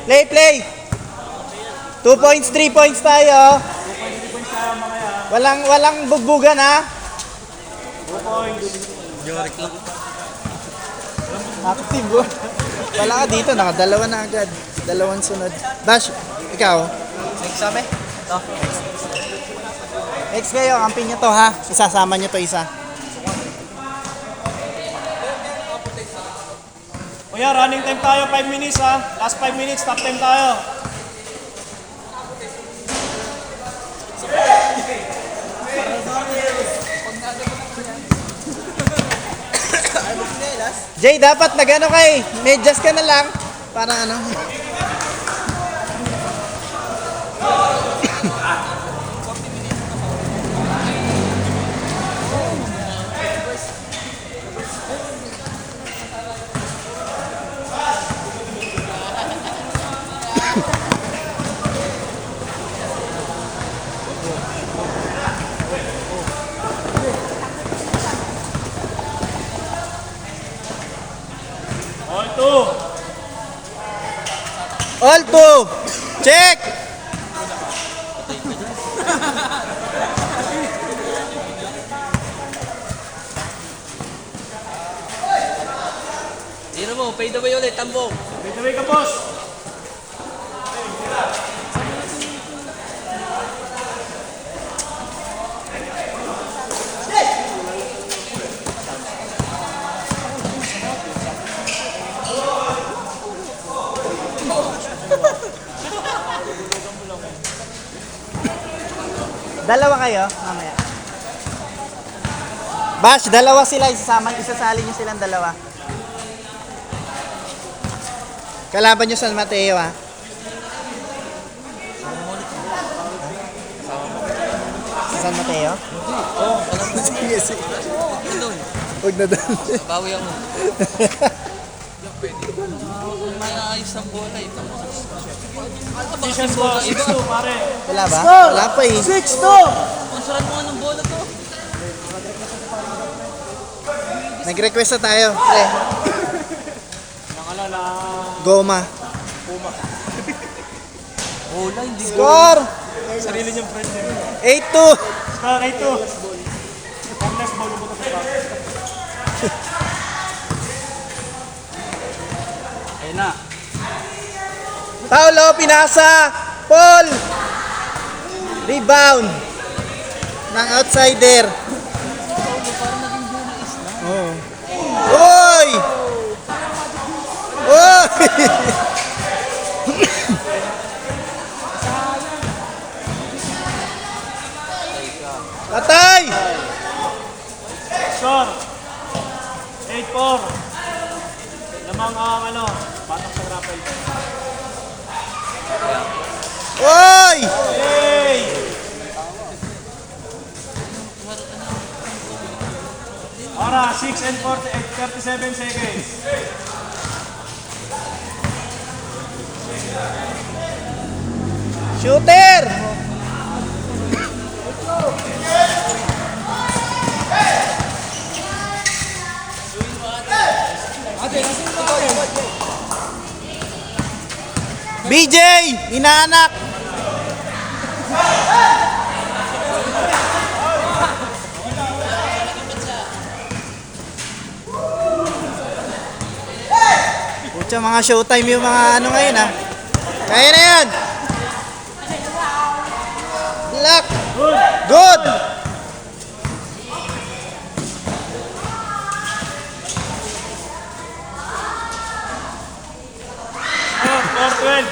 Play, play. 2 points, 3 points tayo. 2.3 points tayo mamaya. Walang bugbugan ha. 2 points. Jorik lang. Active oh. Wala ka dito, nakadalawa na agad. Dalawang sunod. Bash, ikaw? Next sabi? Ito. Next kayo, kampi nyo to ha. Isasama nyo to isa. Kuya, running time tayo, 5 minutes ha. Last 5 minutes, top time tayo. Jay, dapat nagano kay, medyas ka na lang. Para ano. All two. All two. Check. Sino mo? Fade away ulit, tambong. Wait away ka, boss. Dalawa kayo, mamaya. Bash, dalawa sila, isasali nyo silang dalawa. Kalaban nyo San Mateo ha. Sa San Mateo? Oo, Sige, sige. doon. Huwag na doon. Bawi ako. May ayos ang bola ito. Position ko, 6-2 pare. Wala ba? Wala pa eh. 6-2. Sponsoran mo nga ng bola to. Nag-request na tayo. Pre, Nakalala. Goma. Bola, hindi bola. Score! Sarili niyang friend din. 8-2. Score 8-2. Unless ball mo ito sa back. Ayun na. Paulo, pinasa. Paul. Rebound. Ng outsider. Oh. Oy! Oy! Patay! Score 8-4. Lamang ang batak sa grapple. Oy! Hey! Ora, 6 and 37 seconds. Shooter! BJ! Inaanak! Pucha, mga showtime yung mga ano ngayon ha. Kaya na yan! Lock! Good! Oh, 4-12.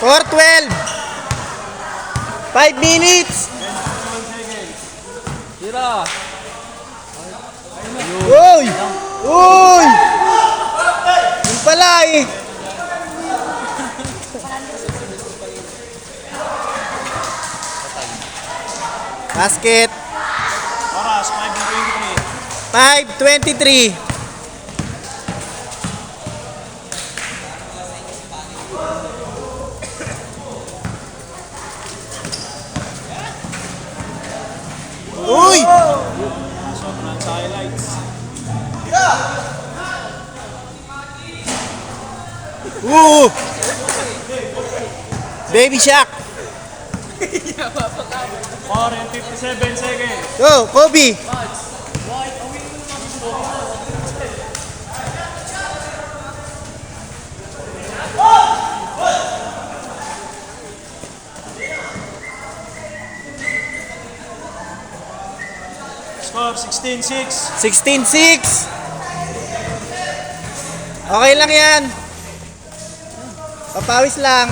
4-12! 5 minutes! Tira. Uy! Uy! Yung pala eh! Basket! Oras, 5-23. 5-23! Uy! Sobrang sa highlights. Woo! Baby Shark. 4 and 57 seconds. Go, Kobe. Score 16-6. 16-6. Okay lang yan. Papawis lang.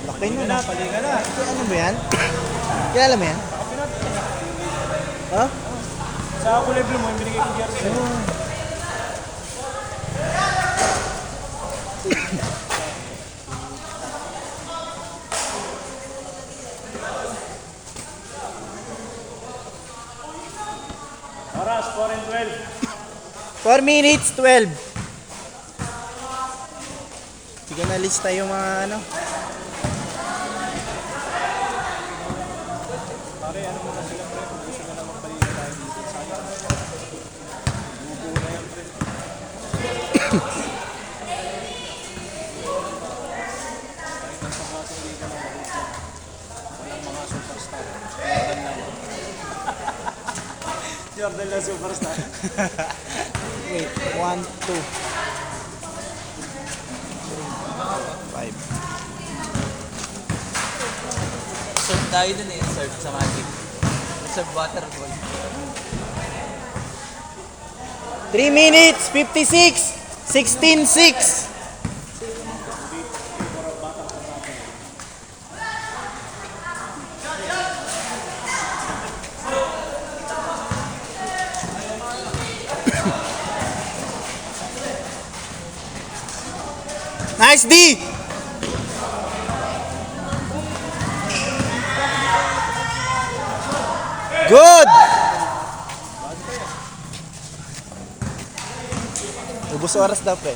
Laki Palinga nun. na, palinga na. Ano mo yan? Kilala mo yan? Ha? Sa kulay blue mo, yung binigay ko jersey. Oras, 4 and 12. 4 minutes, 12. Hindi ko na lista yung mga ano. Pare, ano muna sila pre? Kung gusto nila magpaliga tayo dito. Sayang. Bubuo na yan pre. Kahit ang pagkasang liga na maliit lang. Walang mga superstar. Jordan lang. Jordan lang superstar. Wait, 1, 2, 3, 5. Serve tayo dun eh. Serve sa Magic. Serve water ball. 3 minutes, 56, 16-6. Nice D! Good! Ubus oras daw pre.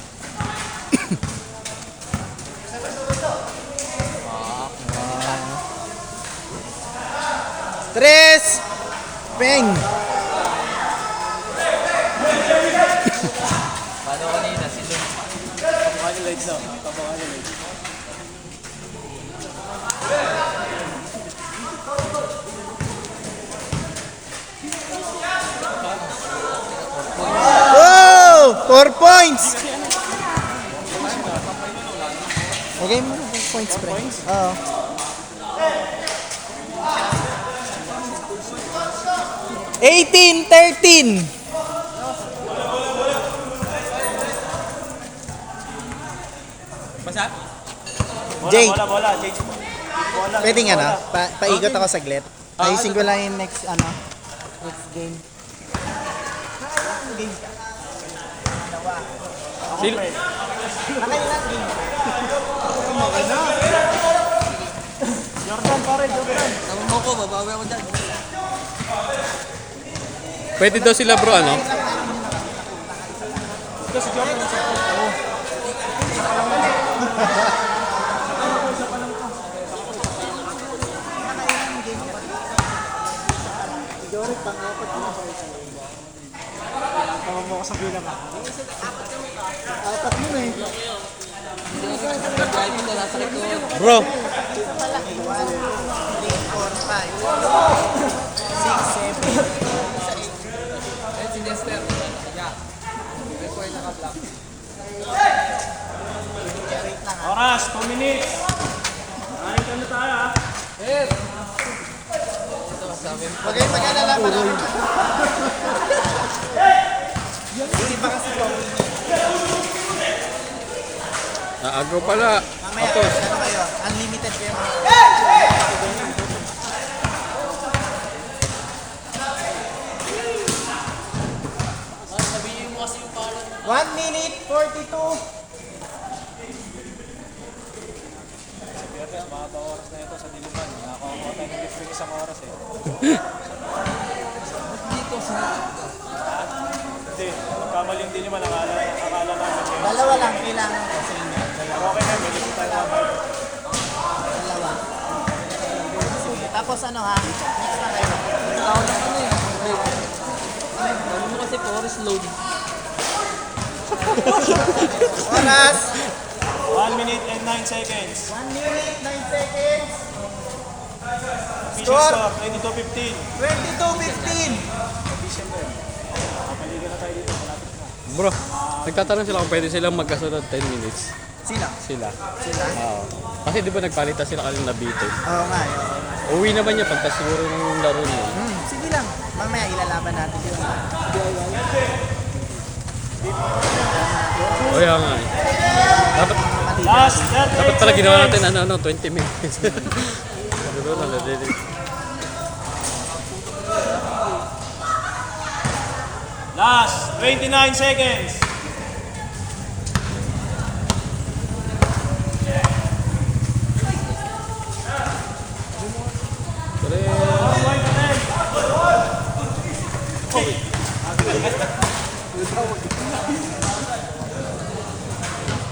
Tres! Peng! Paano kanina? Si Lun. Papakalilites daw. Papakalilites. Oh! 4 points! Okay mo 4 points pre. Oo. Eighteen, 13. Basa? Jay. Bola. Jay. Bola. Pwede nga na, paikot ako saglit. Ayusin ko lang yung next game. Jordan pare, Jordan. Tama mo ko, babawi ako dyan. Pwede daw sila bro, ano? Ito si Jordan. Tama mo ako sa bilang ha. Apat mo eh. Kahit ito, nasa likod. Bro, 4, 5, 6, 7. Ayun si Lester. Yeah. Before naka-block. Oras, 2 minutes. Anin ka na tayo ha. Ito, sabi mo. Huwag kayong mag-alala pa lang. Hindi pa kasi po. naagaw pala. Mamaya, Tapos, ano kayo? Unlimited kayo mga. Sabihin mo kasi yung parang 1 minute, 42. Biyernes, mahaba oras na ito sa Diliman. Nakakuha tayo ng libre isang oras eh. dito sa Hindi, magkamaling Diliman. Akala namin eh. Dalawa lang kailangan ko sa inyo. Pero okay na, may libre tayo mamaya. Dalawa. Sige, tapos ano ha? Next na kayo. tao na ano eh. Tapos load. Oras! 1 minute and 9 seconds. 1 minute, 9 seconds. Official Score. score, 22-15. 22-15. Kapaligan na tayo dito. Malapit na. Bro, nagtatanong sila kung pwede silang magkasunod 10 minutes. Sino? Sila. Sila? Oo. Kasi di ba nagpalitan sila kanina Bito? Oo nga. Uwi naman niya pagka siguro ng laro niya. Sige lang. Mamaya ilalaban natin yun. O yan nga eh. Dapat, Last 38 dapat pala ginawa seconds. natin 20 minutes. Siguro na nadili. Last 29 seconds.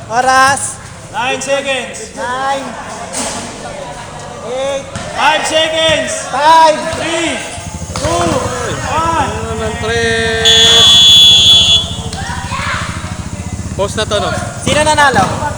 Oras! 9 seconds. 9, 8, 5 seconds. 5, 3, 2, 1. Ano ng tres? Post na to no? Sino nanalo?